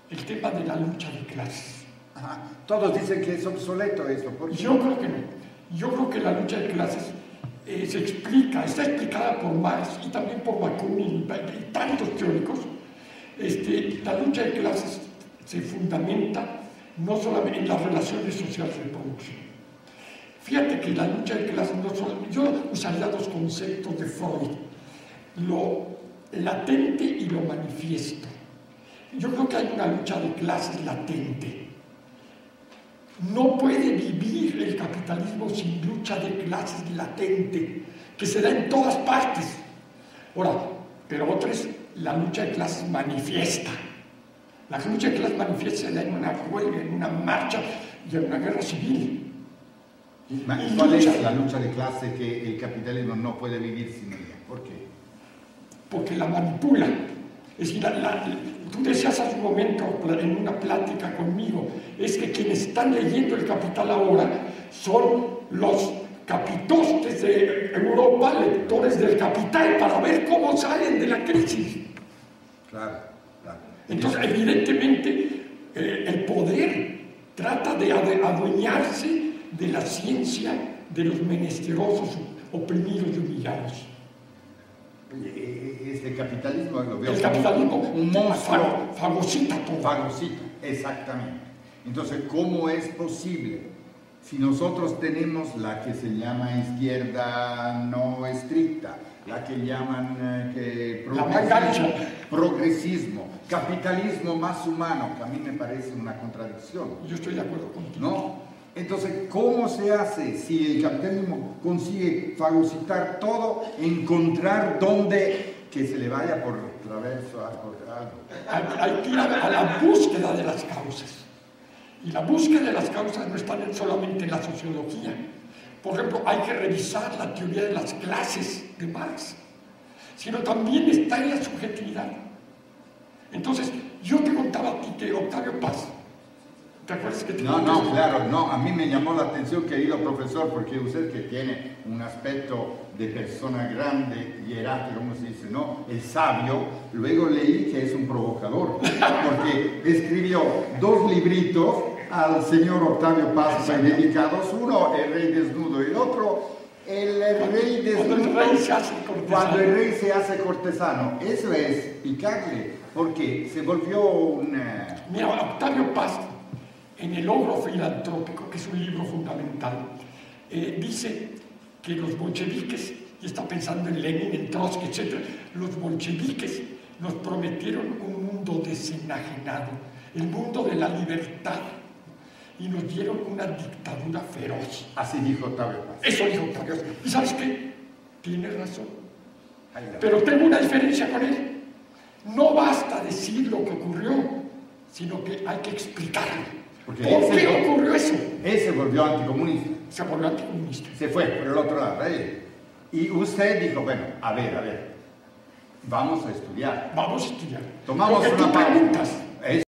el tema de la lucha de clases. Ajá. Todos dicen que es obsoleto esto. ¿Por qué? Yo creo que no. Yo creo que la lucha de clases está explicada por Marx y también por Bakunin y tantos teóricos. La lucha de clases se fundamenta no solamente en las relaciones sociales de producción. Fíjate que la lucha de clases no solo... Yo usaría dos conceptos de Freud, lo latente y lo manifiesto. Yo creo que hay una lucha de clases latente. No puede vivir el capitalismo sin lucha de clases latente, que se da en todas partes. Ahora, pero otra es la lucha de clases manifiesta. La lucha de clases manifiesta se da en una huelga, en una marcha y en una guerra civil. ¿Cuál es la lucha de clase que el capitalismo no puede vivir sin ella? ¿Por qué? Porque la manipula. Es decir, tú decías hace un momento en una plática conmigo, es que quienes están leyendo El Capital ahora son los capitostes de Europa, lectores del Capital, para ver cómo salen de la crisis. Claro, claro. Entonces, evidentemente, el poder trata de adueñarse de la ciencia de los menesterosos, oprimidos y humillados. Este capitalismo lo veo el capitalismo como un monstruo. Fagocita todo. Fagocita, exactamente. Entonces, ¿cómo es posible? Si nosotros tenemos la que se llama izquierda no estricta, la que llaman progresismo, capitalismo más humano, que a mí me parece una contradicción. Yo estoy de acuerdo contigo. ¿No? Entonces, ¿cómo se hace si el capitalismo consigue fagocitar todo, encontrar dónde que se le vaya por traverso algo? Hay que ir a la búsqueda de las causas. Y la búsqueda de las causas no está solamente en la sociología. Por ejemplo, hay que revisar la teoría de las clases de Marx, sino también está en la subjetividad. Entonces, yo te contaba a ti que Octavio Paz, ¿te acuerdas que te conté? No, claro, no, a mí me llamó la atención, querido profesor, porque usted que tiene un aspecto de persona grande, hierárquico, como se dice, ¿no? El sabio, luego leí que es un provocador, porque escribió 2 libritos al señor Octavio Paz dedicados, uno, El Rey Desnudo, y el otro, El Rey Desnudo, cuando el rey se hace cortesano. Eso es picarle, porque se volvió una... Mira, Octavio Paz, en El Ogro Filantrópico, que es un libro fundamental, dice que los bolcheviques, y está pensando en Lenin, en Trotsky, etc., los bolcheviques nos prometieron un mundo desenajenado, el mundo de la libertad, y nos dieron una dictadura feroz. Así dijo Octavio Paz. Eso dijo Octavio Paz. ¿Y sabes qué? Tiene razón. Pero tengo una diferencia con él. No basta decir lo que ocurrió, sino que hay que explicarlo. ¿Por qué ocurrió eso? Él se volvió anticomunista. Se volvió anticomunista. Se fue por el otro lado. Y usted dijo, bueno, a ver, vamos a estudiar. Vamos a estudiar. Tomamos lo que una tú preguntas.